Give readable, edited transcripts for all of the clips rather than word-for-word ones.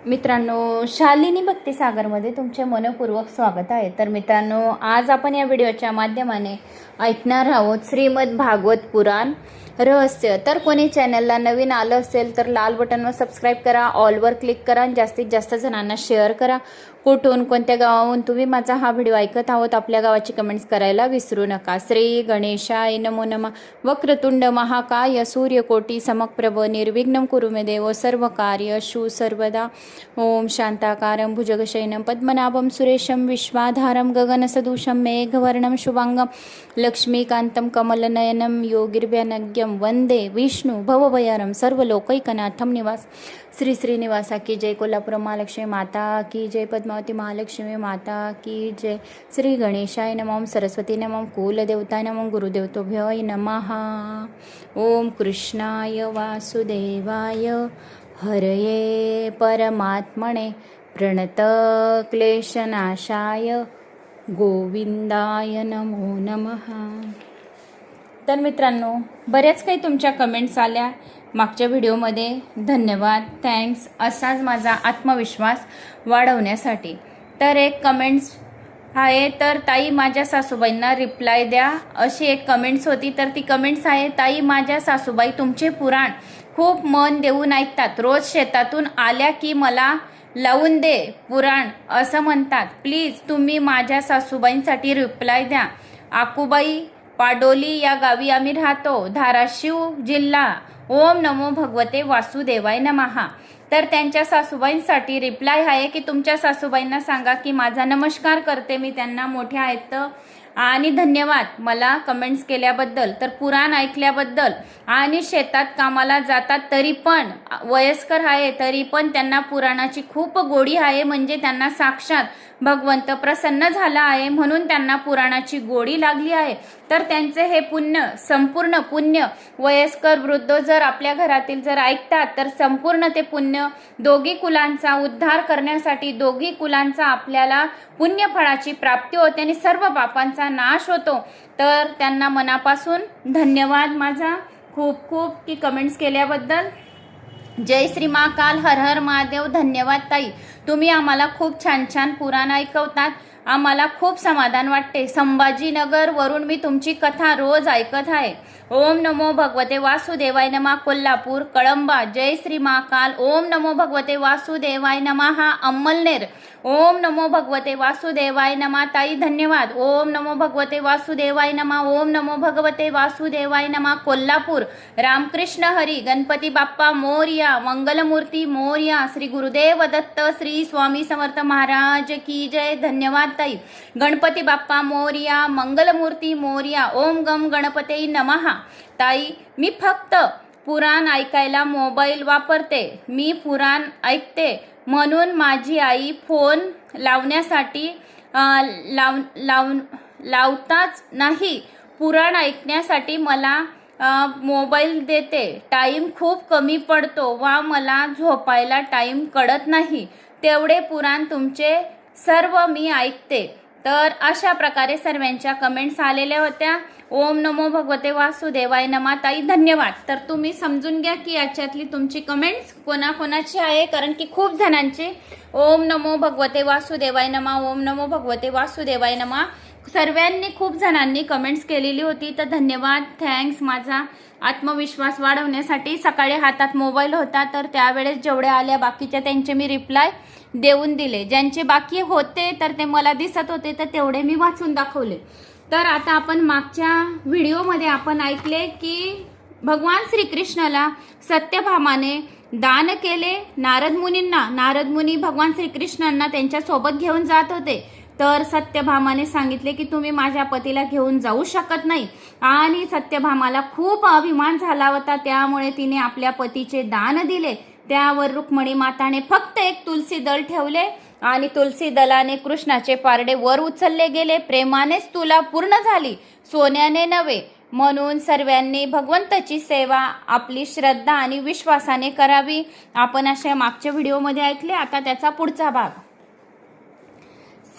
मित्रांनो, शालिनी भक्तिसागरमध्ये तुमचे मनपूर्वक स्वागत आहे। तर मित्रांनो, आज आपण या व्हिडिओच्या माध्यमाने ऐकणार आहोत श्रीमद भागवत पुराण रहस्य। तर कोणी चॅनलला नवीन आलं असेल तर लाल बटनवर सबस्क्राईब करा, ऑलवर क्लिक करा आणि जास्तीत जास्त जणांना शेअर करा। कुठून कोणत्या गावाहून तुम्ही माझा हा व्हिडिओ ऐकत आहोत आपल्या गावाची कमेंट्स करायला विसरू नका। श्री गणेशाय नमो नमः। वक्रतुंड महाकाय सूर्यकोटी समप्रभ निर्विघ्नं कुरु मे देव सर्व कार्येषु सर्वदा। ओम शांताकारं भुजगशयनं पद्मनाभं सुरेशं विश्वाधारं गगनसदृशं मेघवर्णं शुभांगं लक्ष्मीकान्तं कमलनयनं योगिर्भ्यनज्ञं वंदे विष्णु भवभयहरं सर्वलोकैकनाथं निवास। श्री श्रीनिवासा की जय, कोल्हापुर महालक्ष्मी माता की जय, पद्मावती महालक्ष्मी माता की जय। श्री गणेशाय नमः, सरस्वती नमः, कुलदेवताय नमः, गुरुदेवतोभ्यो नमः। ओम कृष्णाय वासुदेवाय हरये परमात्मने प्रणत क्लेशनाशाय गोविंदाय नमो नमः। तर मित्रांनो, बऱ्याच काही तुमच्या कमेंट्स आल्या मागच्या व्हिडिओमध्ये, धन्यवाद, थँक्स। असाच माझा आत्मविश्वास वाढवण्यासाठी। तर एक कमेंट्स आहे, तर ताई माझ्या सासूबाईंना रिप्लाय द्या, अशी एक कमेंट्स होती। तर ती कमेंट्स आहे, ताई माझ्या सासूबाई तुमचे पुराण खूप मन देऊन ऐकतात, रोज शेतातून आल्या की मला लावून दे पुराण असं म्हणतात, प्लीज तुम्ही माझ्या सासूबाईंसाठी रिप्लाय द्या। आकुबाई पाडोली या गावी आम्ही राहतो, धाराशिव जिल्हा। ओम नमो भगवते वासुदेवाय नमः। तर त्यांच्या सासूबाईंसाठी रिप्लाय आहे की तुमच्या सासूबाईंना सांगा की माझा नमस्कार करते मी त्यांना, मोठ्या आहेत आणि धन्यवाद मला कमेंट्स केल्याबद्दल, तर पुराण ऐकल्याबद्दल। आणि शेतात कामाला जातात तरी पण वयस्कर आहे, तरी पण त्यांना पुराणाची खूप गोडी आहे, म्हणजे त्यांना साक्षात भगवंत प्रसन्न झाला आहे म्हणून त्यांना पुराणाची गोडी लागली आहे। तर त्यांचे हे पुण्य, संपूर्ण पुण्य वयस्कर वृद्ध जर आपल्या घरातील जर ऐकतात तर संपूर्ण ते पुण्य दोघी कुलांचा उद्धार करण्यासाठी, दोघी कुलांचा आपल्याला पुण्यफळाची प्राप्ती होते आणि सर्व पापांचा नाश होतो। तर त्यांना मनापासून धन्यवाद माझा खूप खूप की कमेंट्स केल्याबद्दल। जय श्री महाकाल, हर हर महादेव। धन्यवाद ताई, तुम्ही आम्हाला खूप छान छान पुराण ऐकवतात, आम्हाला खूप समाधान वाटते। संभाजीनगर वरून मी तुमची कथा रोज ऐकत आहे। ओम नमो भगवते वासुदेवाय नमः, कोल्हापूर कळंबा। जय श्री महाकाल। ओम नमो भगवते वासुदेवाय नमः, अंमलनेर। ओम नमो भगवते वासुदेवाय नमः ताई, धन्यवाद। ओम नमो भगवते वासुदेवाय नमः, ओम नमो भगवते वासुदेवाय नमः, कोल्हापूर। रामकृष्ण हरी, गणपती बाप्पा मोरया, मंगलमूर्ती मोरया, श्री गुरुदेव दत्त, श्री स्वामी समर्थ महाराज की जय। धन्यवाद ताई, गणपती बाप्पा मोरया, मंगलमूर्ती मोरया। ओम गम गणपते नमः। ताई मी फक्त पुराण ऐकायला मोबाईल वापरते, मी पुराण ऐकते म्हणून माझी आई फोन लावण्यासाठी लावताच नाही, पुराण ऐकण्यासाठी मला मोबाईल देते, टाईम खूप कमी पडतो वा मला झोपायला टाईम कळत नाही, तेवढे पुराण तुमचे सर्व मी ऐकते। तर अशा प्रकारे सर्वांच्या कमेंट्स आलेल्या होत्या। ओम नमो भगवते वासुदेवाय नमः ताई, धन्यवाद। तर तुम्ही समजून घ्या की याच्यातली तुमची कमेंट्स कोणाकोणाची आहे, कारण की खूप जणांचे ओम नमो भगवते वासुदेवाय नमः, ओम नमो भगवते वासुदेवाय नमः सर्वांनी खूप जणांनी कमेंट्स केलेली होती। तर धन्यवाद, थँक्स माझा आत्मविश्वास वाढवण्यासाठी। सकाळी हातात मोबाईल होता तर त्यावेळेस जेवढ्या आल्या बाकीच्या त्यांचे मी रिप्लाय देऊन दिले, ज्यांचे बाकी होते तर ते मला दिसत होते तर तेवढे मी वाचून दाखवले। तर आता आपण मागच्या व्हिडिओमध्ये आपण ऐकले की भगवान श्रीकृष्णाला सत्यभामाने दान केले नारद मुनींना। नारद मुनी भगवान श्रीकृष्णांना त्यांच्या सोबत घेऊन जात होते, तर सत्यभामाने सांगितले की तुम्ही माझ्या पतीला घेऊन जाऊ शकत नाही, आणि सत्यभामाला खूप अभिमान झाला होता, त्यामुळे तिने आपल्या पतीचे दान दिले। त्यावर रुक्मिणी माताने फक्त एक तुलसी दल ठेवले आणि तुलसी दलाने कृष्णाचे पारडे वर उचलले गेले। प्रेमानेच तुला पूर्ण झाली, सोन्याने नव्हे। म्हणून सर्वांनी भगवंताची सेवा आपली श्रद्धा आणि विश्वासाने करावी। आपण अशा मागच्या व्हिडिओमध्ये ऐकले, आता त्याचा पुढचा भाग।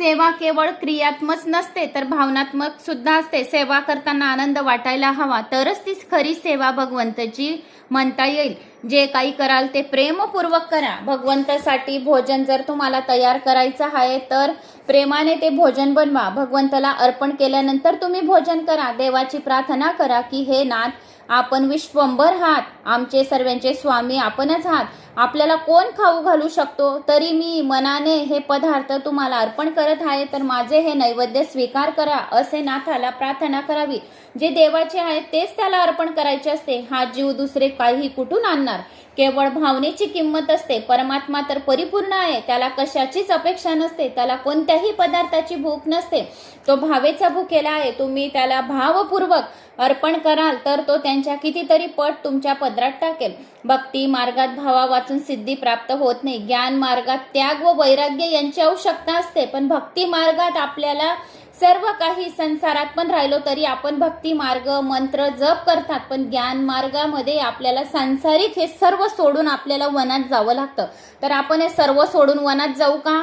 सेवा केवळ क्रियात्मक नसते तर भावनात्मक सुद्धा असते. सेवा करताना आनंद वाटायला हवा, तरच ती खरी सेवा भगवंताची म्हणता येईल. जे काही कराल ते प्रेमपूर्वक करा. भगवंतासाठी भोजन जर तुम्हाला तयार करायचं आहे तर प्रेमाने ते भोजन बनवा. भगवंताला अर्पण केल्यानंतर तुम्ही भोजन करा. देवाची प्रार्थना करा की हे नाथ, आपण विश्वंभर आहात, आमचे सर्वांचे स्वामी आपणच आहात. आपल्याला कोण खाऊ घालू शकतो, तरी मी मनाने हे पदार्थ तुम्हाला अर्पण करत आहे, तर माझे हे नैवेद्य स्वीकार करा, असे नाथाला प्रार्थना करावी. जे देवाचे आहे तेच त्याला अर्पण करायचे असते. हा जीव दुसरे काही कुठून आणणार? केवळ भावनेची किंमत असते. परमात्मा तर परिपूर्ण आहे, त्याला कशाचीच अपेक्षा नसते, त्याला कोणत्याही पदार्थाची भूक नसते. तो भावेचा भुकेला आहे. तुम्ही त्याला भावपूर्वक अर्पण कराल तर तो त्यांच्या कितीतरी पट तुमच्या पदरात टाकेल. भक्ती मार्गात भावा वाचून सिद्धी प्राप्त होत नाही. ज्ञान मार्गात त्याग व वैराग्य यांची आवश्यकता असते, पण भक्ती मार्गात आपल्याला सर्व काही, संसारात पण राहिलो तरी आपण भक्ती मार्ग मंत्र जप करतात, पण ज्ञान मार्गामध्ये आपल्याला सांसारिक हे सर्व सोडून आपल्याला वनात जावं लागतं. तर आपण हे सर्व सोडून वनात जाऊ का?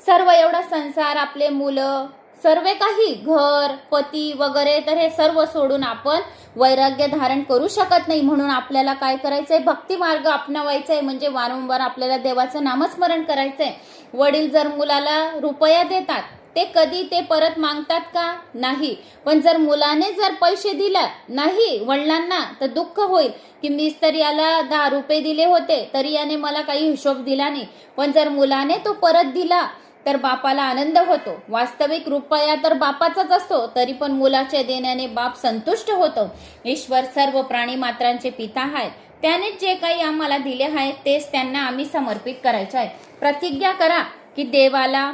सर्व एवढा संसार, आपले मुलं, सर्व काही, घर, पती वगैरे, तर हे सर्व सोडून आपण वैराग्य धारण करू शकत नाही. म्हणून आपल्याला काय करायचंय? भक्ती मार्ग अपनावायचाय. म्हणजे वारंवार आपल्याला देवाचं नामस्मरण करायचंय. वडील जर मुलाला रुपया देतात, ते कधी ते परत मागतात का? नाही. पण जर मुलाने जर पैसे दिला नाही वडिलांना, तर दुःख होईल की मीच तर याला 10 रुपये दिले होते तरी याने मला काही हिशोब दिला नाही. पण जर मुलाने तो परत दिला तर बापाला आनंद होतो. वास्तविक रुपया तर बापाचाच असतो, तरी पण मुलाच्या देण्याने बाप संतुष्ट होतो. ईश्वर सर्व प्राणी मात्रांचे पिता आहेत. त्याने जे काही आम्हाला दिले आहे तेच त्यांना आम्ही समर्पित करायचे आहे. प्रतिज्ञा करा की देवाला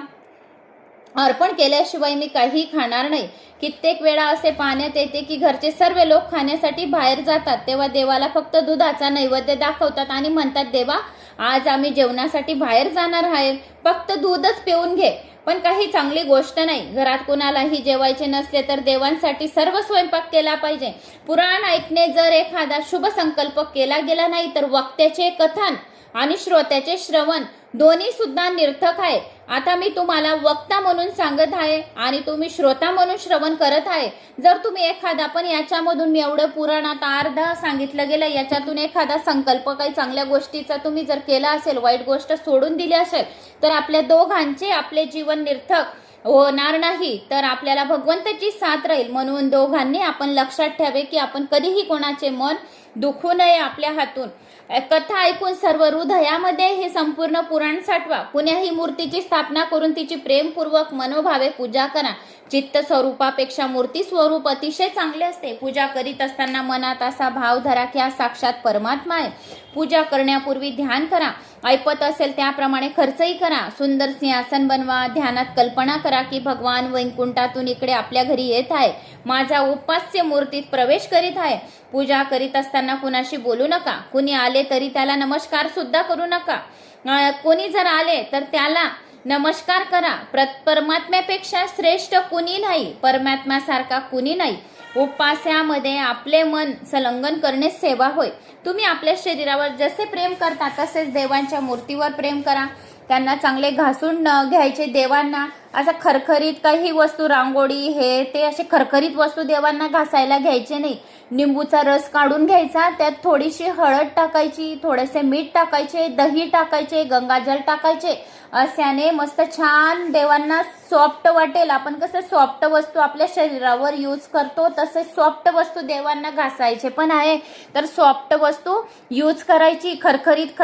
अर्पण केल्याशिवाय मी काही खाणार नाही. कित्येक वेळा असे पाहण्यात येते की घरचे सर्व लोक खाण्यासाठी बाहेर जातात, तेव्हा देवाला फक्त दुधाचा नैवेद्य दाखवतात आणि म्हणतात, देवा आज आम्ही जेवणासाठी बाहेर जाणार आहे, फक्त दूधच पिऊन घे. पण काही चांगली गोष्ट नाही. घरात कोणालाही जेवायचे नसले तर देवांसाठी सर्व स्वयंपाक केला पाहिजे. पुराण ऐकणे जर एखादा शुभ संकल्प केला गेला नाही तर वक्त्याचे कथन आणि श्रोत्याचे श्रवण दोन्ही सुद्धा निर्थक आहे. आता मी तुम्हाला वक्ता म्हणून सांगत आहे आणि तुम्ही श्रोता म्हणून श्रवण करत आहे. जर तुम्ही एखादा, पण याच्यामधून मी एवढं पुराणात अर्धा सांगितलं गेलं, याच्यातून एखादा संकल्प काही चांगल्या गोष्टीचा तुम्ही जर केला असेल, वाईट गोष्ट सोडून दिली असेल, तर आपल्या दोघांचे आपले जीवन निर्थक होणार नाही, तर आपल्याला भगवंताची साथ राहील. म्हणून दोघांनी आपण लक्षात ठेवावे की आपण कधीही कोणाचे मन दुखू नये आपल्या हातून. कथा ऐकून सर्व हृदयामध्ये हे संपूर्ण पुराण साठवा. कुण्याही मूर्तीची स्थापना करून तिची प्रेमपूर्वक मनोभावे पूजा करा. चित्त स्वरूपापेक्षा मूर्ती स्वरूप अतिशय चांगले असते. पूजा करीत असताना मनात असा भाव धरा की हा साक्षात परमात्मा आहे. पूजा करण्यापूर्वी ध्यान करा. ऐपत असेल त्याप्रमाणे खर्चही करा. सुंदर सिंहासन बनवा. ध्यानात कल्पना करा की भगवान वैकुंठातून इकडे आपल्या घरी येत आहे, माझा उपास्य मूर्तीत प्रवेश करीत आहे. पूजा करीत असताना कुणाशी बोलू नका. कुणी आले तरी त्याला नमस्कार सुद्धा करू नका. कोणी जर आले तर त्याला नमस्कार करा. परमात्म्यापेक्षा श्रेष्ठ कुणी नाही, परमात्म्यासारखा कुणी नाही. उपास्यामध्ये आपले मन संलग्न करणे सेवा होय. तुम्ही आपल्या शरीरावर जसे प्रेम करता तसेच देवांच्या मूर्तीवर प्रेम करा. त्यांना चांगले घासून घ्यायचे. देवांना असं खरखरीत काही वस्तू, रांगोळी हे ते असे खरखरीत वस्तू देवांना घासायला घ्यायचे नाही. निंबूचा रस काढून घ्यायचा, त्यात थोडीशी हळद टाकायची, थोडेसे मीठ टाकायचे, दही टाकायचे, गंगाजल टाकायचे. अशाने मस्त छान देवांना सॉफ्ट वाटेल. आपण कसं सॉफ्ट वस्तू आपल्या शरीरावर यूज करतो तसे सॉफ्ट वस्तू देवांना घासायचे पण आहे, तर सॉफ्ट वस्तू यूज करायची. खरखरीत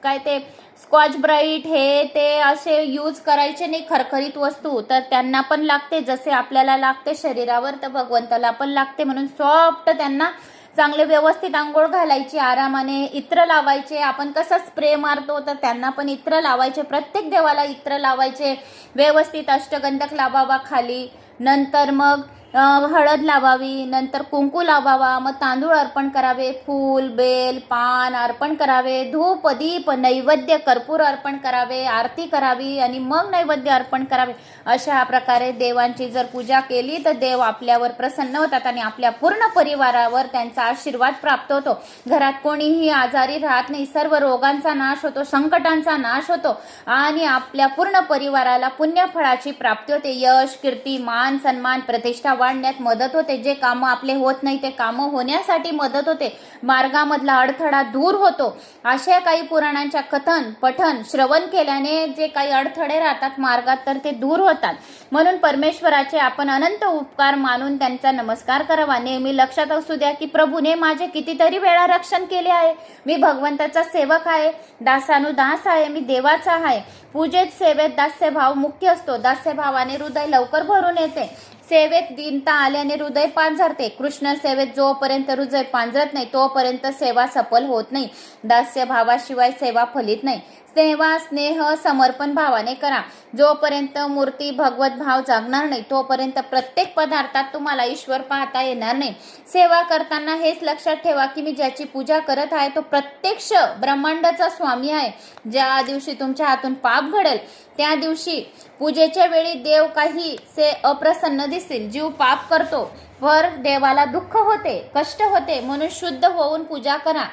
काय ते स्कॉच ब्राईट हे ते असे यूज करायचे नाही खरखरीत वस्तू. तर त्यांना पण लागते, जसे आपल्याला लागते शरीरावर तर भगवंताला पण लागते. म्हणून सॉफ्ट त्यांना चांगले व्यवस्थित आंघोळ घालायची, आरामाने इत्र लावायचे. आपण कसं स्प्रे मारतो तर त्यांना पण इत्र लावायचे. प्रत्येक देवाला इत्र लावायचे. व्यवस्थित अष्टगंधक लावावा खाली. नंतर मग हळद लावावी, नंतर कुंकू लावावा, मग तांदूळ अर्पण करावे, फूल बेल पान अर्पण करावे, धूप दीप नैवेद्य कर्पूर अर्पण करावे, आरती करावी आणि मग नैवेद्य अर्पण करावे. अशा प्रकारे देवांची जर पूजा केली तर देव आपल्यावर प्रसन्न होतात आणि आपल्या पूर्ण परिवारावर त्यांचा आशीर्वाद प्राप्त होतो. घरात कोणीही आजारी राहत नाही, सर्व रोगांचा नाश होतो, संकटांचा नाश होतो आणि आपल्या पूर्ण परिवाराला पुण्यफळाची प्राप्ती होते. यश कीर्ती मान सन्मान प्रतिष्ठा वाढण्यात मदत होते. जे कामं आपले होत नाही ते कामं होण्यासाठी मदत होते. मार्गामधला अडथळा दूर होतो. अशा काही पुराणांच्या कथन पठन श्रवण केल्याने जे काही अडथळे राहतात मार्गात तर ते दूर होतात. म्हणून परमेश्वराचे आपण अनंत उपकार मानून त्यांचा नमस्कार करावा. नेहमी लक्षात असू द्या की प्रभूने माझे कितीतरी वेळा रक्षण केले आहे. मी भगवंताचा सेवक आहे, दासानुदास आहे, मी देवाचा आहे. पूजेत सेवेत दास्यभाव मुख्य असतो. दास्यभावाने हृदय लवकर भरून येते. सेवेत दीनता आल्याने हृदय पांझरते. कृष्ण सेवेत जोपर्यंत हृदय पांझरत नाही तोपर्यंत सेवा सफल होत नाही. दास्य भावाशिवाय सेवा फलित नाही. सेवा स्नेह समर्पण भावाने करा. जोपर्यंत मूर्ती भगवत भाव जागणार नाही तोपर्यंत प्रत्येक पदार्थात तुम्हाला ईश्वर पाहता येणार नाही. सेवा करताना हेच लक्षात ठेवा की मी ज्याची पूजा करत आहे तो प्रत्यक्ष ब्रह्मांडाचा स्वामी आहे. ज्या दिवशी तुमच्या हातून पाप घडेल त्या दिवशी पूजेच्या वेळी देव काही से अप्रसन्न दिसतील. जीव पाप करतो वर देवाला दुःख होते, कष्ट होते, म्हणून शुद्ध होऊन पूजा करा.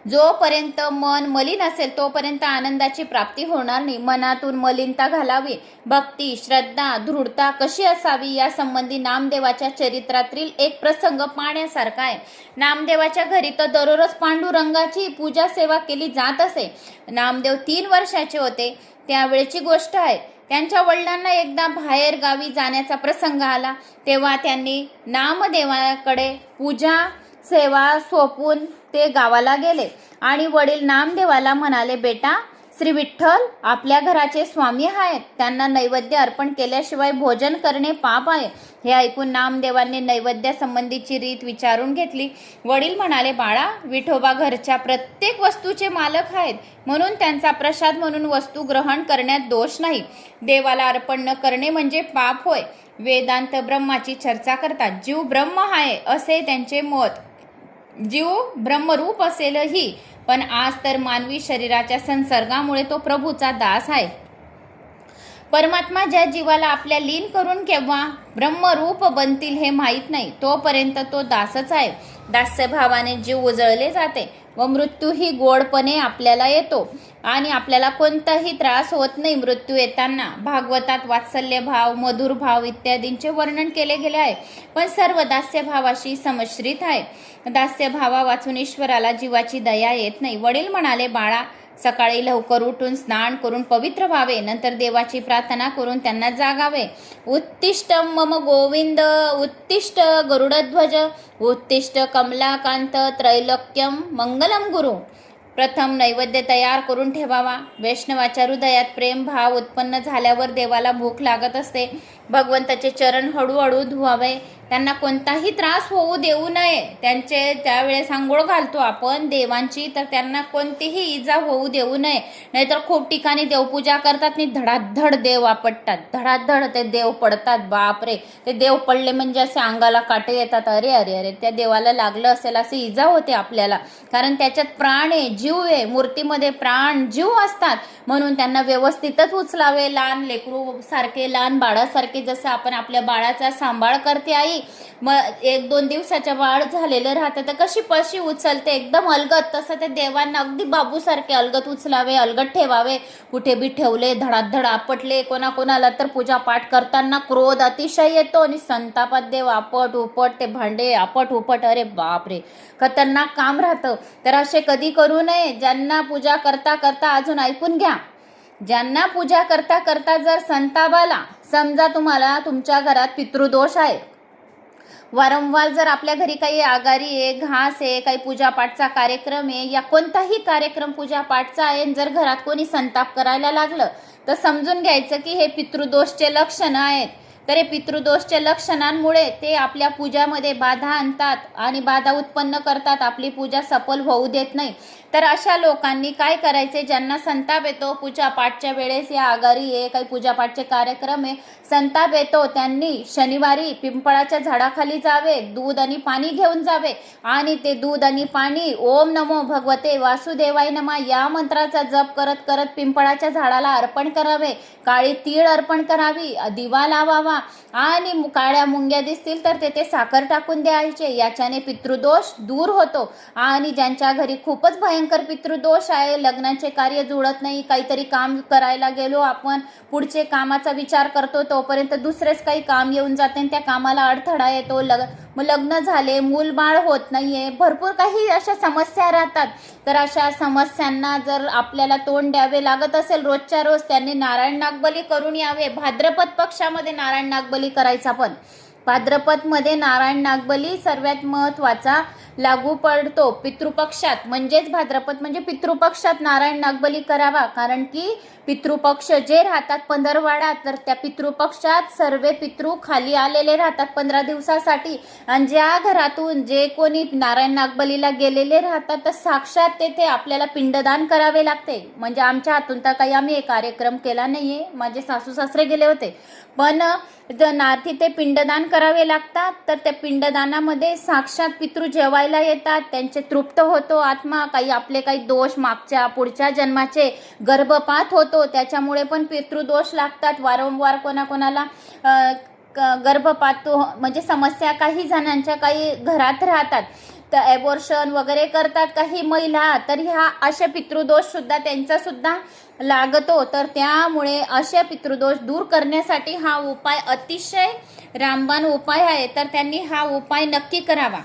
जोपर्यंत मन मलिन असेल तोपर्यंत आनंदाची प्राप्ती होणार नाही. मनातून मलिनता घालावी. भक्ती श्रद्धा दृढता कशी असावी या संबंधी नामदेवाच्या चरित्रातील एक प्रसंग पाहण्यासारखा आहे. नामदेवाच्या घरी तर दररोज पांडुरंगाची पूजा सेवा केली जात असे. नामदेव 3 वर्षाचे होते त्यावेळेची गोष्ट आहे. त्यांच्या वडिलांना एकदा बाहेर गावी जाण्याचा प्रसंग आला. तेव्हा त्यांनी नामदेवाकडे पूजा सेवा सोपून ते गावाला गेले आणि वडील नामदेवाला म्हणाले, बेटा श्री विठ्ठल आपल्या घराचे स्वामी आहेत, त्यांना नैवेद्य अर्पण केल्याशिवाय भोजन करणे पाप आहे. हे ऐकून नामदेवांनी नैवेद्य संबंधीची रीत विचारून घेतली. वडील म्हणाले, बाळा विठोबा घरच्या प्रत्येक वस्तूचे मालक आहेत, म्हणून त्यांचा प्रसाद म्हणून वस्तू ग्रहण करण्यात दोष नाही. देवाला अर्पण न करणे म्हणजे पाप होय. वेदांत ब्रह्माची चर्चा करतात. जीव ब्रह्म आहे असे त्यांचे मत. जीव ब्रह्मरूप असेलही पण आज तर मानवी शरीराच्या संसर्गामुळे तो प्रभूचा दास आहे. परमात्मा ज्या जीवाला आपल्या लीन करून केव्हा ब्रह्मरूप बनतील हे माहीत नाही तोपर्यंत तो दासच आहे. दास्यभावाने जीव उजळले जाते व मृत्यूही गोडपणे आपल्याला येतो आणि आपल्याला कोणताही त्रास होत नाही. मृत्यू येताना भागवतात वात्सल्य भाव मधुर भाव इत्यादींचे वर्णन केले गेले आहे, पण सर्व दास्यभावाशी समश्रित आहे. दास्यभावा वाचून ईश्वराला जीवाची दया येत नाही. वडील म्हणाले, बाळा सकाळी लवकर उठून स्नान करून पवित्र व्हावे, नंतर देवाची प्रार्थना करून त्यांना जागावे. उत्तिष्ठ मम गोविंद उत्तिष्ठ गरुडध्वज उत्तिष्ठ कमलाकांत त्रैलोक्यम मंगलम गुरु. प्रथम नैवेद्य तयार करून ठेवावा. वैष्णवाच्या हृदयात प्रेम भाव उत्पन्न झाल्यावर देवाला भूक लागत असते. भगवंताचे चरण हळूहळू धुवावे. त्यांना कोणताही त्रास होऊ देऊ नये. त्यांचे त्यावेळेस आंघोळ घालतो आपण देवांची, तर त्यांना कोणतीही इजा होऊ देऊ नये. नाहीतर खूप ठिकाणी देवपूजा करतात आणि धडाधड देव आपटतात, धडाधड ते देव पडतात. बापरे, ते देव पडले म्हणजे असे अंगाला काटे येतात. अरे अरे अरे, त्या देवाला लागलं असेल अशी इजा होते आपल्याला, कारण त्याच्यात प्राण आहे, जीव आहे. मूर्तीमध्ये प्राण जीव असतात, म्हणून त्यांना व्यवस्थितच उचलावे. लहान लेकरू सारखे, लहान बाळासारखे जसं आपण आपल्या बाळाचा सांभाळ करते आई, मग 1-2 दिवसाच्या बाळ झालेलं राहतं तर कशी पशी उचलते एकदम अलगत, तसं ते देवांना अगदी बाबूसारखे अलगत उचलावे, अलगत ठेवावे. कुठे बी ठेवले धडाधड आपटले. कोणाकोणाला तर पूजा पाठ करताना क्रोध अतिशय येतो आणि संतापात देव आपट उपट ते भांडे आपट उपट. अरे बापरे, खतरनाक काम राहतं. तर असे कधी करू नये. ज्यांना पूजा करता करता, अजून ऐकून घ्या, ज्यांना पूजा करता करता जर संताप आला, समजा तुम्हाला तुमच्या घरात पितृदोष आहे, वारंवार जर आपल्या घरी काही आगारी आहे, घास आहे, काही पूजापाठचा कार्यक्रम आहे या कोणताही कार्यक्रम पूजापाठचा आहे, जर घरात कोणी संताप करायला लागलं तर समजून घ्यायचं की हे पितृदोषचे लक्षणं आहेत. तर हे पितृदोषच्या लक्षणांमुळे ते आपल्या पूजामध्ये बाधा आणतात आणि बाधा उत्पन्न करतात, आपली पूजा सफल होऊ देत नाही. तर अशा लोकांनी काय करायचे, ज्यांना संताप येतो पूजापाठच्या वेळेस या आगारी आहे, काही पूजापाठचे कार्यक्रम आहे, संताप येतो, त्यांनी शनिवारी पिंपळाच्या झाडाखाली जावे, दूध आणि पाणी घेऊन जावे आणि ते दूध आणि पाणी ओम नमो भगवते वासुदेवाय नमः या मंत्राचा जप करत करत पिंपळाच्या झाडाला अर्पण करावे, काळी तीळ अर्पण करावी, दिवा लावावा आणि काळ्या मुंग्या दिसतील तर तेथे साखर टाकून द्यायचे. याच्याने पितृदोष दूर होतो. आणि ज्यांच्या घरी खूपच भयंकर पितृदोष आहे, लग्नाचे कार्य जुळत नाही, काहीतरी काम करायला गेलो आपण, पुढचे कामाचा विचार करतो तोपर्यंत दुसरेच काही काम येऊन जाते आणि त्या कामाला अडथळा येतो, लग्न झाले, मूलबाळ होत नाहीये, भरपूर काही अशा समस्या राहतात. तर अशा समस्यांना जर आपल्याला तोंड द्यावे लागत असेल रोजच्या रोज, त्यांनी नारायण नागबली करून यावे. भाद्रपद पक्षामध्ये नारायण नागबली करायचा, पण भाद्रपदमध्ये नारायण नागबली सर्वात महत्त्वाचा लागू पडतो. पितृपक्षात म्हणजेच भाद्रपद म्हणजे पितृपक्षात नारायण नागबली करावा, कारण की पितृपक्ष जे राहतात पंधरवाडा, तर त्या पितृपक्षात सर्व पितृ खाली आलेले राहतात 15 दिवसासाठी. आणि ज्या घरातून जे कोणी नारायण नागबलीला गेलेले राहतात तर साक्षात तेथे आपल्याला पिंडदान करावे लागते. म्हणजे आमच्या हातून तर काही आम्ही एक कार्यक्रम केला नाहीये, माझे सासू सासरे गेले होते, पण तिथे पिंडदान करावे लागतात. तर त्या पिंडदानामध्ये साक्षात पितृ जेवायला येतात, त्यांचे तृप्त होतो आत्मा. काही दोष मागच्या पुढच्या जन्माचे गर्भपात होतो, त्याच्यामुळे पण पितृदोष लागतात वारंवार. कोणाकोणाला गर्भपात म्हणजे समस्या काही जणांच्या काही घरात राहतात, तर ॲबॉर्शन वगैरे करतात काही महिला, तर ह्या अशा पितृदोष सुद्धा त्यांचा सुद्धा लागतो. तर त्यामुळे अशा पितृदोष दूर करण्यासाठी हा उपाय अतिशय रामबाण उपाय आहे. तर त्यांनी हा उपाय नक्की करावा.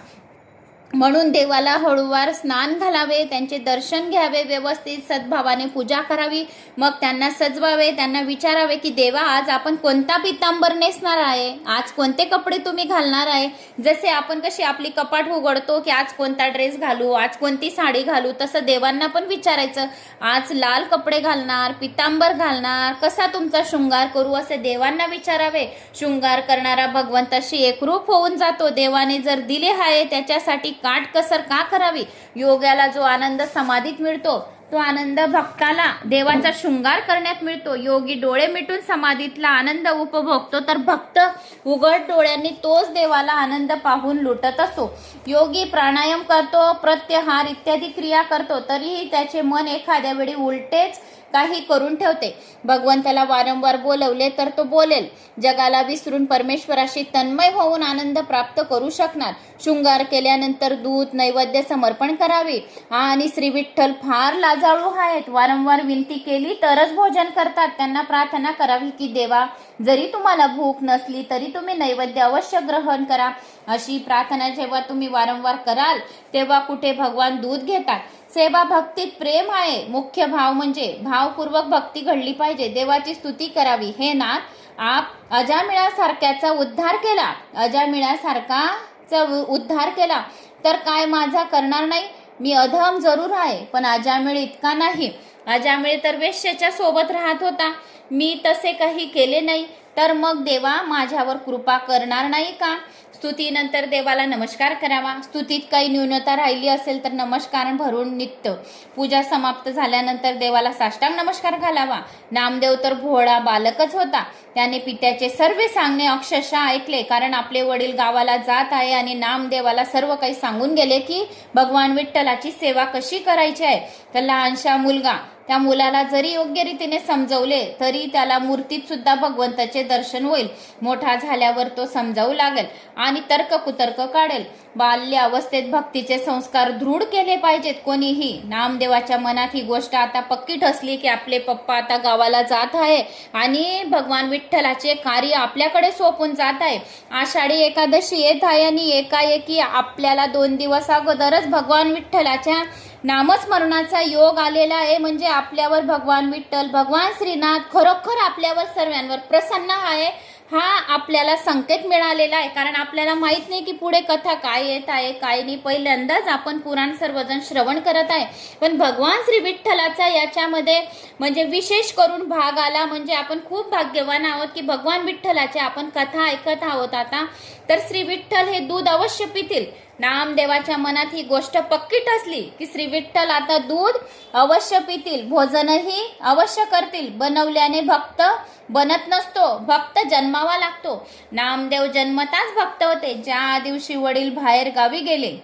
म्हणून देवाला हळूवार स्नान घालावे, त्यांचे दर्शन घ्यावे, व्यवस्थित सद्भावाने पूजा करावी, मग त्यांना सजवावे, त्यांना विचारावे की देवा आज आपण कोणता पितांबर नेसणार आहे, आज कोणते कपडे तुम्ही घालणार आहे. जसे आपण कशी आपली कपाट उघडतो की आज कोणता ड्रेस घालू, आज कोणती साडी घालू, तसं देवांना पण विचारायचं आज लाल कपडे घालणार, पितांबर घालणार, कसा तुमचा शृंगार करू असे देवांना विचारावे. शृंगार करणारा भगवंताशी एकरूप होऊन जातो. देवाने जर दिले आहे त्याच्यासाठी काटकसर का करावी. योगाला जो आनंद समाधीत मिळतो तो आनंद भक्ताला देवाचा शृंगार करण्यात मिळतो. योगी डोळे मिटून समाधीतला आनंद उपभोगतो, तर भक्त उघड डोळ्यांनी तोच देवाला आनंद पाहून लुटत असतो. योगी प्राणायाम करतो, प्रत्याहार इत्यादी क्रिया करतो, तरीही त्याचे मन एखाद्या वेळी उलटेच काही करून ठेवते. भगवंताला वारंवार बोलवले तर तो बोलेल. जगाला विसरून परमेश्वराशी तन्मय होऊन आनंद प्राप्त करू शकणार. शृंगार केल्यानंतर दूध नैवेद्य समर्पण करावे. आणि श्री विठ्ठल फार लाजाळू आहेत, वारंवार विनंती केली तरच भोजन करतात. त्यांना प्रार्थना करावी की देवा जरी तुम्हाला भूक नसली तरी तुम्ही नैवेद्य अवश्य ग्रहण करा. अशी प्रार्थना जेव्हा तुम्ही वारंवार कराल तेव्हा कुठे भगवान दूध घेतात. सेवा भक्तीत प्रेम आहे. मुख्य भाव म्हणजे भावपूर्वक भक्ती घडली पाहिजे. देवाची स्तुती करावी. हे नाथ आप अजामिळासारख्याचा उद्धार केला, अजामिळासारखाचा उद्धार केला तर काय माझा करणार नाही. मी अधम जरूर आहे पण अजामिळ इतका नाही. अजामिळ तर वेश्येच्या सोबत राहत होता, मी तसे काही केले नाही, तर मग देवा माझ्यावर कृपा करणार नाही का. स्तुतीनंतर देवाला नमस्कार करावा. स्तुतीत काही न्यूनता राहिली असेल तर नमस्कार भरून नित्य. पूजा समाप्त झाल्यानंतर देवाला साष्टांग नमस्कार घालावा. नामदेव तर भोळा बालकच होता, त्याने पित्याचे सर्व सांगणे अक्षरशः ऐकले, कारण आपले वडील गावाला जात आहे आणि नामदेवाला सर्व काही सांगून गेले की भगवान विठ्ठलाची सेवा कशी करायची आहे. तर लहानशा मुलगा त्या मुलाला जरी योग्य रीतीने समजवले तरी त्याला मूर्तीत सुद्धा भगवंताचे दर्शन होईल. मोठा झाल्यावर तो समजावू लागेल आणि तर्क कुतर्क काढेल. बाल्य अवस्थेत भक्तीचे संस्कार दृढ केले पाहिजेत. कोणीही नामदेवाच्या मनात ही गोष्ट आता पक्की ठसली की आपले पप्पा आता गावाला जात आहे आणि भगवान विठ्ठलाचे कार्य आपल्याकडे सोपून जात आहे. आषाढी एकादशी येत आहे आणि एकाएकी आपल्याला 2 दिवस अगोदरच भगवान विठ्ठलाच्या नामस्मरणाचा योग आलेला आहे. म्हणजे आपल्यावर भगवान विठ्ठल भगवान श्रीनाथ खरोखर आपल्यावर सर्वांवर प्रसन्न आहे हा आपल्याला संकेत मिळालेला आहे. कारण आपल्याला माहित नाही की पुढे कथा काय येत आहे काय नाही. पहिल्यांदाच आपण पुराण सर्वजण श्रवण करत आहे, पण भगवान श्री विठ्ठलाचा याच्यामध्ये म्हणजे विशेष करून भाग आला. म्हणजे आपण खूप भाग्यवान आहोत की भगवान विठ्ठलाच्या आपण कथा ऐकत आहोत. आता तर श्री विठ्ठल हे दूध अवश्य पितील. नामदेवाच्या मनात ही गोष्ट पक्की ठसली की श्री विठ्ठल आता दूध अवश्य पितील, भोजनही अवश्य करतील. बनवल्याने भक्त बनत नसतो, भक्त जन्मावा लागतो. नामदेव जन्मताच भक्त होते. ज्या दिवशी वडील बाहेर गावी गेले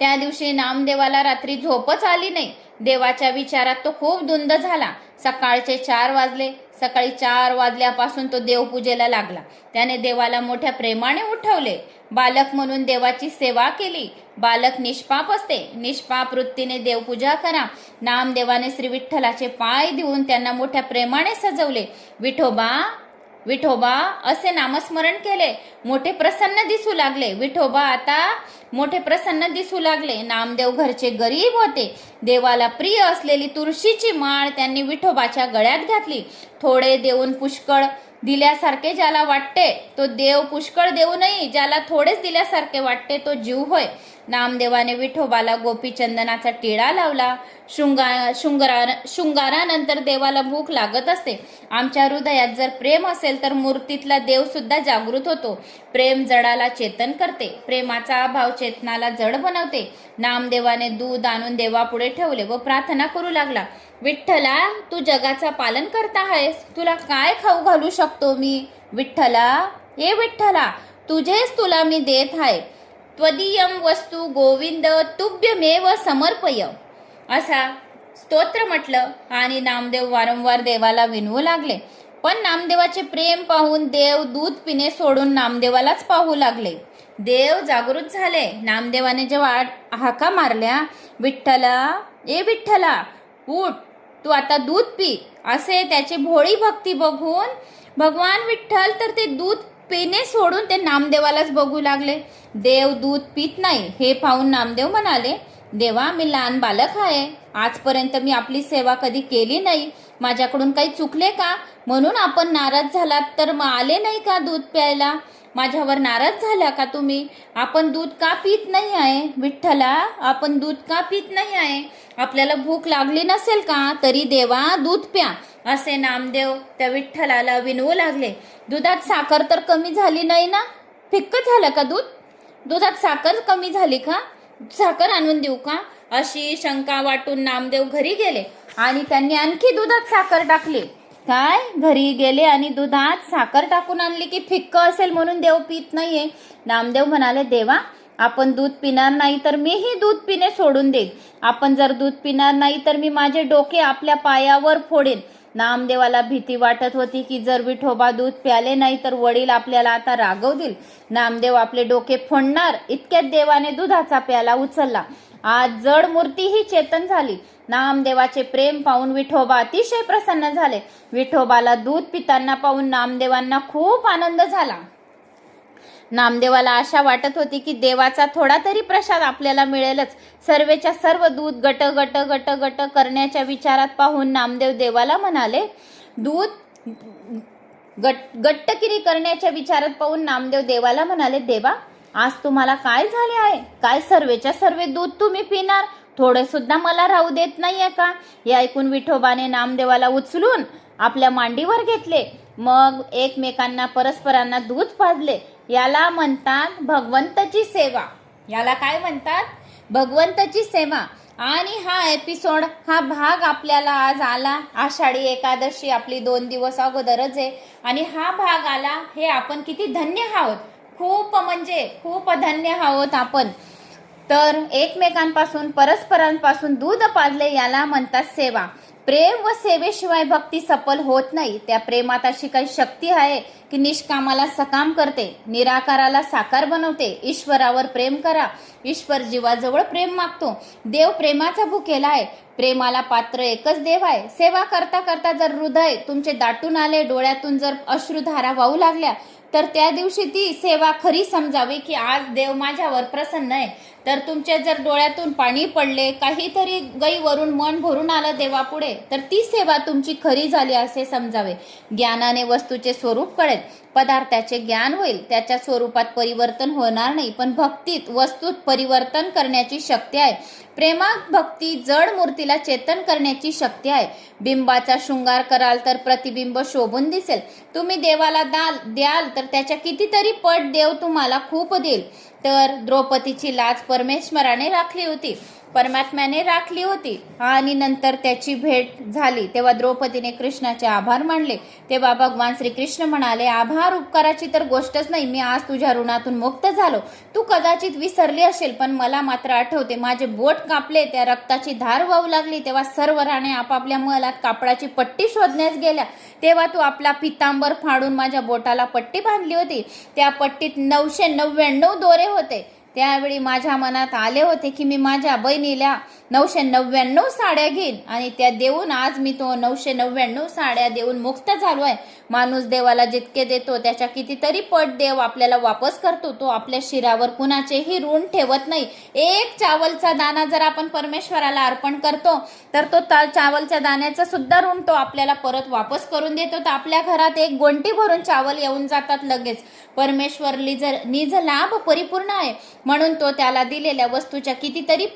त्या दिवशी नामदेवाला रात्री झोपच आली नाही. देवाच्या विचारात तो खूप धुंद झाला. सकाळचे 4 वाजले. सकाळी 4 वाजल्यापासून तो देवपूजेला लागला. त्याने देवाला मोठ्या प्रेमाने उठवले. बालक म्हणून देवाची सेवा केली. बालक निष्पाप असते. निष्पाप वृत्तीने देवपूजा करा. नामदेवाने श्री विठ्ठलाचे पाय देऊन त्यांना मोठ्या प्रेमाने सजवले. विठोबा विठोबा असे नामस्मरण केले. मोठे प्रसन्न दिसू लागले. विठोबा आता मोठे प्रसन्न दिसू लागले. नामदेव घरचे गरीब होते. देवाला प्रिय असलेली तुळशीची माळ त्यांनी विठोबाच्या गळ्यात घातली. थोडे देऊन पुष्कळ दिल्यासारखे ज्याला वाटते तो देव पुष्कळ देऊनही ज्याला थोडेच दिल्यासारखे वाटते तो जीव होय. नामदेवाने विठोबाला गोपीचंदनाचा टिळा लावला. शृंगारानंतर देवाला भूक लागत असते. आमच्या हृदयात जर प्रेम असेल तर मूर्तीतला देव सुद्धा जागृत होतो. प्रेम जडाला चेतन करते. प्रेमाचा अभाव चेतनाला जड बनवते. नामदेवाने दूध आणून देवापुढे ठेवले व प्रार्थना करू लागला. विठ्ठला, तू जगाचा पालन करता आहेस. तुला काय खाऊ घालू शकतो मी? विठ्ठला, ए विठ्ठला, तुझेच तुला मी देत आहे. त्वदीयम वस्तू गोविंद तुभ्यमेव समर्पय असा स्तोत्र म्हटलं आणि नामदेव वारंवार देवाला विनवू लागले. पण नामदेवाचे प्रेम पाहून देव दूध पिणे सोडून नामदेवालाच पाहू लागले. देव जागृत झाले. नामदेवाने जेव्हा हाका मारल्या, विठ्ठला, ए विठ्ठला, उठ, तू आता दूध पी, असे त्याची भोळी भक्ती बघून भगवान विठ्ठल तर ते दूध पिणे सोडून ते नामदेवालाच बघू लागले. देव दूध पित नाही हे पाहून नामदेव म्हणाले, देवा, मी लहान बालक आहे. आजपर्यंत मी आपली सेवा कधी केली नाही. माझ्याकडून काही चुकले का? म्हणून आपण नाराज झालात तर मग आले नाही का दूध प्यायला? माझ्यावर नाराज झाला का तुम्ही? आपण दूध का पित नाही आहे? विठ्ठला, आपण दूध का पित नाही आहे? आपल्याला भूक लागली नसेल का? तरी देवा, दूध प्या, असे नामदेव त्या विठ्ठलाला विनवू लागले. दुधात साखर तर कमी झाली नाही ना? फिक्क झालं का दूध? दुधात साखर कमी झाली का? साखर आणून देऊ का? अशी शंका वाटून नामदेव घरी गेले आणि त्यांनी आणखी दुधात साखर टाकली. काय, घरी गेले आणि दुधात साखर टाकून आणली की फिक्क असेल म्हणून देव पित नाहीये? नामदेव म्हणाले, देवा, आपण दूध पिणार नाही तर मीही दूध पिणे सोडून देईन. आपण जर दूध पिणार नाही तर मी माझे डोके आपल्या पायावर फोडेन. नामदेवाला भीती वाटत होती की जर विठोबा दूध प्याले नाही तर वडील आपल्याला आता रागवतील. नामदेव आपले डोके फोडणार इतक्यात देवाने दुधाचा प्याला उचलला. आज जड मूर्ती ही चेतन झाली. नामदेवाचे प्रेम पाहून विठोबा अतिशय प्रसन्न झाले. विठोबाला दूध पिताना पाहून नामदेवांना खूप आनंद झाला. नामदेवाला आशा वाटत होती की देवाचा थोडा तरी प्रसाद आपल्याला मिळेलच. सर्वेच्या सर्व दूध गट गट गट गट करण्याच्या विचारात पाहून नामदेव देवाला म्हणाले, दूध गट्टकिरी करण्याच्या विचारात पाहून नामदेव देवाला म्हणाले, देवा, आज तुम्हाला काय झाले आहे? काय सर्वेच्या सर्वे दूध तुम्ही पिणार? थोडे सुद्धा मला राहू देत नाहीये का? हे ऐकून विठोबाने नामदेवाला उचलून आपल्या मांडीवर घेतले. मग एकमेकांना परस्परांना दूध पाजले. याला म्हणतात भगवंताची सेवा. याला काय म्हणतात? भगवंताची सेवा. आणि हा एपिसोड, हा भाग आपल्याला आज आला. आषाढी एकादशी आपली 2 दिवस अगोदरच आहे आणि हा भाग आला. हे आपण किती धन्य आहोत. खूप म्हणजे खूप धन्य आहोत आपण. तर एकमेकांपासून परस्परांपासून दूध पाजले याला म्हणतात सेवा. प्रेम व सेवेशिवाय भक्ती सफल होत नाही. त्या प्रेमात अशी काही शक्ती आहे की निष्कामाला सकाम करते, निराकाराला साकार बनवते. ईश्वरावर प्रेम करा. ईश्वर जीवाजवळ प्रेम मागतो. देव प्रेमाचा भुकेला आहे. प्रेमाला पात्र एकच देव आहे. सेवा करता करता जर हृदय तुमचे दाटून आले, डोळ्यातून जर अश्रुधारा वाहू लागल्या, तर त्या दिवशी ती सेवा खरी समजावी की आज देव माझ्यावर प्रसन्न आहे. तर तुमच्या जर डोळ्यातून पाणी पडले, काहीतरी गईवरून मन भरून आलं देवापुढे, तर ती सेवा तुमची खरी झाली असे समजावे. ज्ञानाने वस्तूचे स्वरूप कळेल. पदार्थाचे ज्ञान होईल, त्याच्या स्वरूपात परिवर्तन होणार नाही. पण भक्तीत वस्तूत परिवर्तन करण्याची शक्ती आहे. प्रेमात भक्ती जड मूर्तीला चेतन करण्याची शक्ती आहे. बिंबाचा शृंगार कराल तर प्रतिबिंब शोभून दिसेल. तुम्ही देवाला द्याल तर त्याच्या कितीतरी पट देव तुम्हाला खूप देईल. तर द्रौपदीची लाज परमेश्वराने राखली होती, परमात्म्याने राखली होती. आणि नंतर त्याची भेट झाली तेव्हा द्रौपदीने कृष्णाचे आभार मानले. तेव्हा भगवान श्रीकृष्ण म्हणाले, आभार उपकाराची तर गोष्टच नाही. मी आज तुझ्या ऋणातून मुक्त झालो. तू कदाचित विसरली असेल, पण मला मात्र आठवते. माझे बोट कापले, त्या रक्ताची धार वाहू लागली. तेव्हा सर्व राणे आपापल्या महलात कापडाची पट्टी शोधण्यास गेल्या. तेव्हा तू आपला पितांबर फाडून माझ्या बोटाला पट्टी बांधली होती. त्या पट्टीत 999 दोरे होते. त्यावेळी माझ्या मनात आले होते की मी माझ्या बहिणीला 999 साड्या घेईन आणि त्या देऊन आज मी तो 999 साड्या देऊन मुक्त झालो आहे. माणूस देवाला जितके देतो त्याच्या कितीतरी पट देव आपल्याला वापस करतो. तो आपल्या शिरावर कुणाचेही ऋण ठेवत नाही. एक चावलचा दाना जर आपण परमेश्वराला अर्पण करतो तर तो चावलच्या दाण्याचं सुद्धा ऋण तो आपल्याला परत वापस करून देतो. तर आपल्या घरात एक गोंटी भरून चावल येऊन जातात लगेच. परमेश्वर निज लाभ परिपूर्ण आहे, म्हणून तो त्याला दिलेल्या वस्तूच्या कितीतरी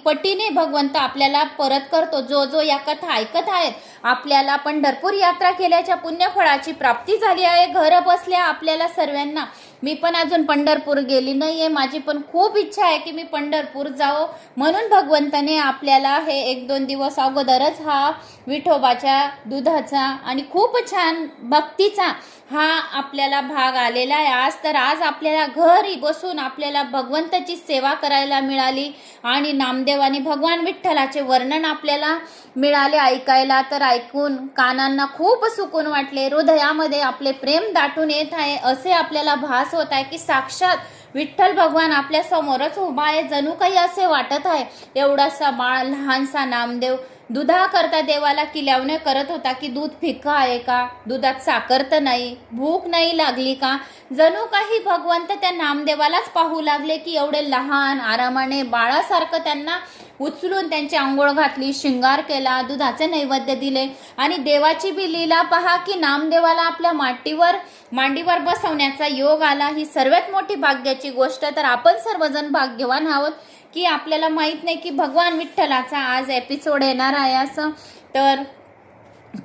पटीने भगवंत आपल्याला परत करतो. जो या कथा ऐकत आहेत, आपल्याला पंढरपूर यात्रा केल्याच्या पुण्यफळाची प्राप्ती झाली आहे घर बसल्या आपल्याला सर्वांना. मी पण अजून पंढरपूर गेली नाहीये. माझी पण खूप इच्छा आहे की मी पंढरपूर जावं. म्हणून भगवंताने आपल्याला हे 1-2 दिवस अगोदरच हा विठोबाच्या दुधाचा आणि खूप छान भक्तीचा हा आपल्याला भाग आलेला आहे. आज आपल्याला घरी बसून आपल्याला भगवंताची सेवा करायला मिळाली आणि नामदेव आणि भगवान विठ्ठलाचे वर्णन आपल्याला मिळाले ऐकायला. तर ऐकून कानांना खूप सुकून वाटले. हृदयामध्ये आपले प्रेम दाटून येत आहे. असे आपल्याला भास होत आहे की साक्षात विठ्ठल भगवान आपल्या समोरच उभा आहे. जणू काही असे वाटत आहे एवढासा बाळ लहानसा नामदेव दुधाकरता देवाला किल्यावणे करत होता की दूध फिक्का आहे का, दुधात साखर तर नाही, भूक नाही लागली का. जणू काही भगवंत त्या नामदेवालाच पाहू लागले की एवढे लहान आरामाने बाळासारखं त्यांना उचलून त्यांची आंघोळ घातली, शृंगार केला, दुधाचे नैवेद्य दिले. आणि देवाची बी लीला पहा की नामदेवाला आपल्या मांडीवर बसवण्याचा योग आला. ही सर्वात मोठी भाग्याची गोष्ट. तर आपण सर्वजण भाग्यवान आहोत की आपल्याला माहित नाही की भगवान विठ्ठलाचा आज एपिसोड येणार आहे असं. तर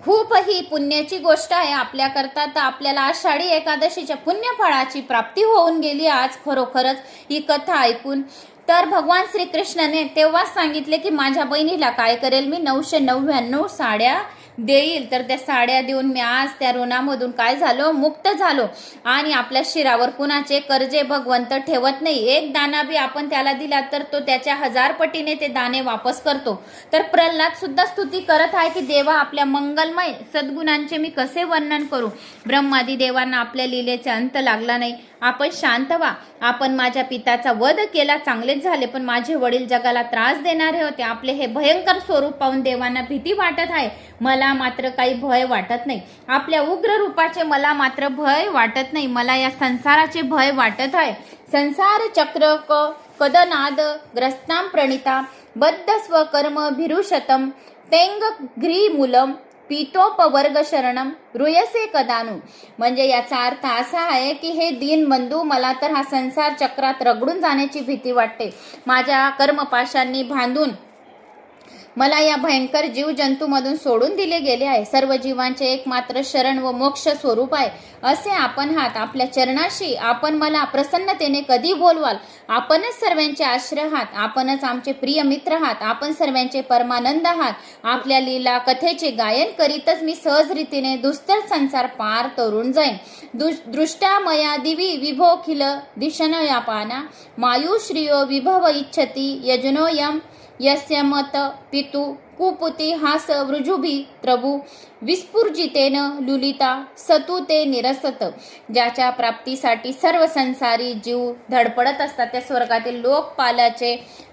खूप ही पुण्याची गोष्ट आहे आपल्याकरता. तर आपल्याला आषाढी एकादशीच्या पुण्यफळाची प्राप्ती होऊन गेली आज खरोखरच ही कथा ऐकून. तर भगवान श्रीकृष्णाने तेव्हाच सांगितले की माझ्या बहिणीला काय करेल मी, 999 साड्या देईल. तर त्या साड्या देऊन मी आज त्या ऋणामधून काय झालो, मुक्त झालो. आणि आपल्या शिरावर कुणाचे कर्जे भगवंत ठेवत नाही. एक दाना बी आपण त्याला दिला तर तो त्याच्या 1000 पटीने ते दाणे वापस करतो. तर प्रल्हाद सुद्धा स्तुती करत आहे की देवा आपल्या मंगलमय सद्गुणांचे मी कसे वर्णन करू. ब्रह्मादी देवांना आपल्या लीलेचा अंत लागला नाही. आपण शांत व्हा. आपण माझ्या पिताचा वध केला, चांगलेच झाले, पण माझे वडील जगाला त्रास देणारे होते. आपले हे भयंकर स्वरूप पाहून देवांना भीती वाटत आहे. मला मात्र काही भय वाटत नाही. आपल्या उग्र रूपाचे मला मात्र भय वाटत नाही. मला या संसाराचे भय वाटत आहे. संसार चक्र कदनाद ग्रस्तां प्रणिता बद्ध स्वकर्म भिरुशतम तेंग घ्रीमूलम पीतोपवर्ग शरणम रुयसे कदानु. म्हणजे याचा अर्थ असा आहे की हे दीनबंधू, मला तर हा संसार चक्रात रगडून जाण्याची भीती वाटते. माझ्या कर्मपाशांनी बांधून मला या भयंकर जीवजंतूमधून सोडून दिले गेले आहे. सर्व जीवांचे एकमात्र शरण व मोक्ष स्वरूप आहे असे आपण आहात. आपल्या चरणाशी आपण मला प्रसन्नतेने कधी बोलवाल. आपणच सर्वांचे आश्रय आहात. आपणच आमचे प्रिय मित्र आहात. आपण सर्वांचे परमानंद आहात. आपल्या लीला कथेचे गायन करीतच मी सहजरीतीने दुस्तर संसार पार तरून जाईन. दृष्टा मया दिवी विभोखिल दिशनयापाना मायुश्रियो विभव इच्छती यजनोयम यस्य मत पितु कुपुती हास वृजुभी प्रभू विस्फुर्जितेन लुलिता सतु ते निरसत. ज्याच्या प्राप्तीसाठी सर्व संसारी जीव धडपडत असतात त्या स्वर्गातील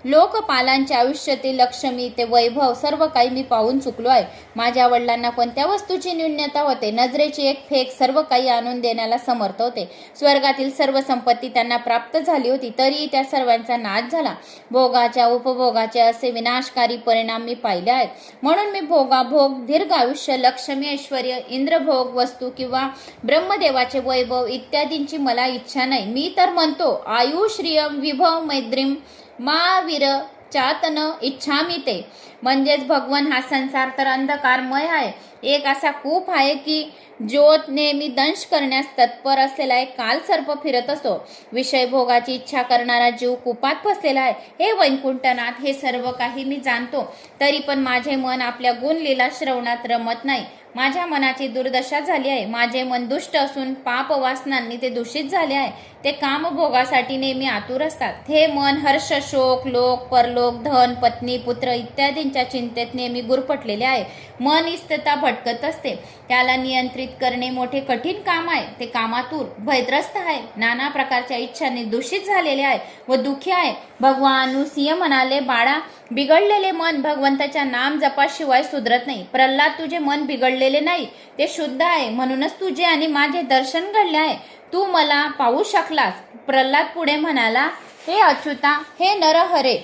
लोकपालांचे आयुष्यातील लक्ष्मी ते वैभव सर्व काही मी पाहून चुकलो आहे. माझ्या वडिलांना कोणत्या वस्तूची न्यूनता होते. नजरेची एक फेक सर्व काही आणून देण्याला समर्थ होते. स्वर्गातील सर्व संपत्ती त्यांना प्राप्त झाली होती, तरी त्या सर्वांचा नाश झाला. भोगाच्या उपभोगाचे असे विनाशकारी परिणाम मी पाहिले आहेत. म्हणून मी भोगाभोग, दीर्घ आयुष्य, लक्ष्मी, ऐश्वर्य, इंद्रभोग वस्तू किंवा ब्रह्मदेवाचे वैभव इत्यादींची मला इच्छा नाही. मी तर म्हणतो आयुश्रियम विभव मैद्रीम मा वीर पश्चात न इच्छामि ते. म्हणजेच भगवान, हा संसार तर अंधकारमय आहे. एक असा कूप आहे की ज्योत नेहमी दंश करण्यास तत्पर असलेला एक कालसर्प फिरत असतो. विषय भोगाची इच्छा करणारा जीव कुपात फसलेला आहे. हे वैकुंठनाथ, हे सर्व काही मी जाणतो, तरी पण माझे मन आपल्या गुणलीला श्रवणात रमत नाही. माझ्या मनाची दुर्दशा झाली आहे. माझे मन दुष्ट असून पाप वासनांनी ते दूषित झाले आहे. ते कामभोगासाठी नेहमी आतुर असतात. हे मन हर्ष, शोक, लोक, परलोक, धन, पत्नी, पुत्र इत्यादींच्या चिंतेत नेहमी गुरफटलेले आहे. मन इस्तता भटकत असते. त्याला नियंत्रित करणे मोठे कठीण काम आहे. ते कामातूर, भयत्रस्त आहे. नाना प्रकारच्या इच्छांनी दूषित झालेले आहे व दुःखी आहे. भगवान सिंह म्हणाले, बाळा, बिघडलेले मन भगवंताच्या नाम जपाशिवाय सुधरत नाही. प्रल्हाद, तुझे मन बिघडलेले नाही, ते शुद्ध आहे. म्हणूनच तुझे आणि माझे दर्शन घडले आहे. तू मला पाहू शकलास. प्रल्हाद पुढे म्हणाला, हे अच्युता, हे नरहरे,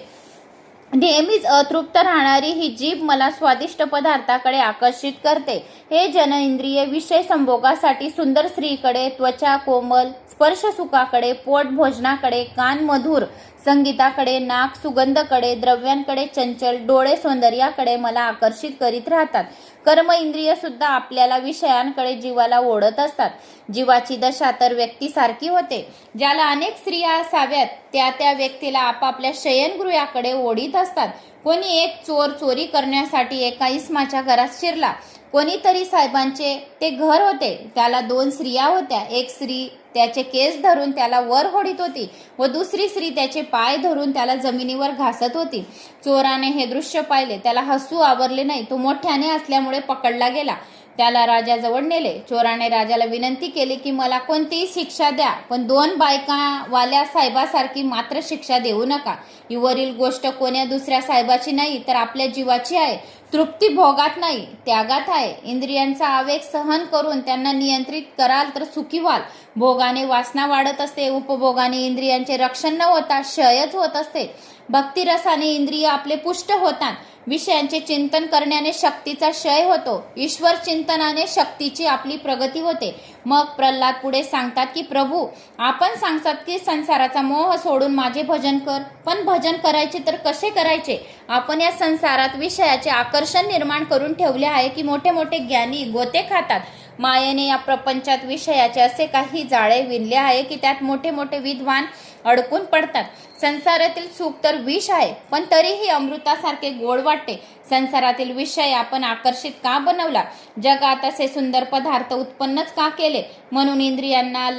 नेहमीच अतृप्त राहणारी ही जीभ मला स्वादिष्ट पदार्थाकडे आकर्षित करते. हे जनइंद्रिय विषय संभोगासाठी सुंदर स्त्रीकडे, त्वचा कोमल स्पर्श सुखाकडे, पोट भोजनाकडे, कान मधुर संगीताकडे, नाक सुगंधकडे, द्रव्यांकडे चंचल, डोळे सौंदर्याकडे मला आकर्षित करीत राहतात. कर्म इंद्रिय सुद्धा आपल्याला विषयांकडे जीवाला ओढत असतात. जीवाची दशा तर व्यक्तीसारखी होते. ज्याला अनेक स्त्रिया असाव्यात त्या त्या व्यक्तीला आपापल्या शयनगृहाकडे ओढीत असतात. कोणी एक चोर चोरी करण्यासाठी एका इस्माच्या घरात शिरला. कोणीतरी साहेबांचे ते घर होते. त्याला 2 स्त्रिया होत्या. एक स्त्री त्याचे केस धरून त्याला वर होडीत होती व दुसरी स्त्री त्याचे पाय धरून त्याला जमिनीवर घासत होती. चोराने हे दृश्य पाहिले. त्याला हसू आवरले नाही. तो मोठ्याने असल्यामुळे पकडला गेला. त्याला राजाजवळ नेले. चोराने राजाला विनंती केली की मला कोणतीही शिक्षा द्या, पण 2 बायकावाल्या साहेबासारखी मात्र शिक्षा देऊ नका. ही वरील गोष्ट कोण्या दुसऱ्या साहेबाची नाही, तर आपल्या जीवाची आहे. तृप्ती भोगात नाही, त्यागात आहे. इंद्रियांचा आवेग सहन करून त्यांना नियंत्रित कराल तर सुखी व्हाल. भोगाने वासना वाढत असते. उपभोगाने इंद्रियांचे रक्षण न होता क्षयच होत असते. भक्तिरसाने इंद्रिय आपले पुष्ट होतात. विषयांचे चिंतन करण्याने शक्तीचा क्षय होतो. ईश्वर चिंतनाने शक्तीची आपली प्रगती होते. मग प्रल्हाद पुढे सांगतात की प्रभू, आपण सांगतात की संसाराचा मोह सोडून माझे भजन कर, पण भजन करायचे तर कसे करायचे? आपण या संसारात विषयाचे आकर्षण निर्माण करून ठेवले आहे की मोठे मोठे ज्ञानी गोते खातात. मायेने या प्रपंचात विषयाचे असे काही जाळे विणले आहे की त्यात मोठे मोठे विद्वान अडकून पडतात. संसारातील सुख तर विष आहे, पण तरीही अमृतासारखे गोड वाटते. संसारातील विषय आपण आकर्षित का बनवला? जगात असे सुंदर पदार्थ उत्पन्नच का केले? म्हणून इंद्रियांना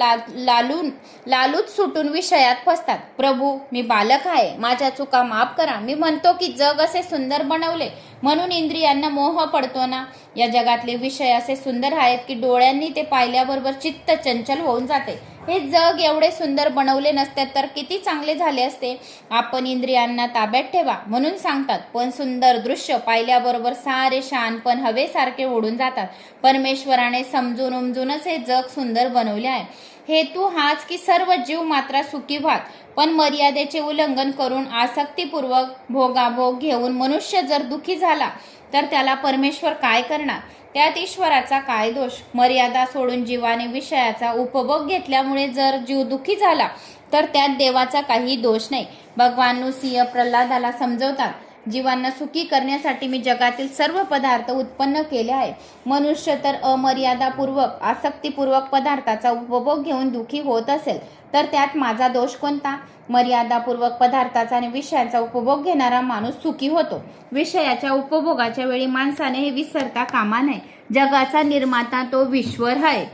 लालूच सुटून विषयात फसतात. प्रभू, मी बालक आहे, माझ्या चुका माफ करा. मी म्हणतो की जग असे सुंदर बनवले म्हणून इंद्रियांना मोह पडतो ना. या जगातले विषय असे सुंदर आहेत की डोळ्यांनी ते पाहिल्याबरोबर चित्त चंचल होऊन जाते. हे जग एवढे सुंदर बनवले नसते तर किती चांगले झाले असते. आपण इंद्रियांना ताब्यात ठेवा म्हणून सांगतात, पण सुंदर दृश्य पाहिल्याबरोबर सारे शहाणपण हवेसारखे उडून जातात. परमेश्वराने समजून उमजूनच हे जग सुंदर बनवले आहे. हेतू हाच की सर्व जीव मात्र सुखी व्हात. पण मर्यादेचे उल्लंघन करून आसक्तीपूर्वक भोगाभोग घेऊन मनुष्य जर दुखी झाला तर त्याला परमेश्वर काय करणार? त्यात ईश्वराचा काय दोष? मर्यादा सोडून जीवाने विषयाचा उपभोग घेतल्यामुळे जर जीव दुखी झाला तर त्यात देवाचा काही दोष नाही. भगवान सिंह प्रल्हादाला समजवतात, जीवांना सुखी करण्यासाठी मी जगातील सर्व पदार्थ उत्पन्न केले आहे. मनुष्य तर अमर्यादापूर्वक आसक्तीपूर्वक पदार्थाचा उपभोग घेऊन दुखी होत असेल तर त्यात माझा दोष कोणता? मर्यादापूर्वक पदार्थाचा आणि विषयाचा उपभोग घेणारा माणूस सुखी होतो. विषयाच्या उपभोगाच्या वेळी माणसाने हे विसरता कामा नये. जगाचा निर्माता तो ईश्वर आहे.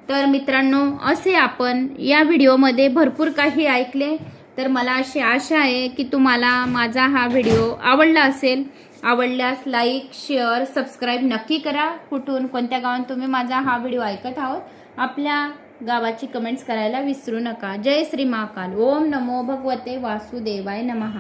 तर मित्रांनो, असे आपण या व्हिडिओमध्ये भरपूर काही ऐकले. तर मला अशी आशा आहे की तुम्हाला माझा हा व्हिडिओ आवडला असेल. आवडल्यास लाईक, शेअर, सबस्क्राईब नक्की करा. कुठून, कोणत्या गावात तुम्ही माझा हा व्हिडिओ ऐकत आहोत, आपल्या गावाची कमेंट्स करायला विसरू नका. जय श्री महाकाल. ओम नमो भगवते वासुदेवाय नमः.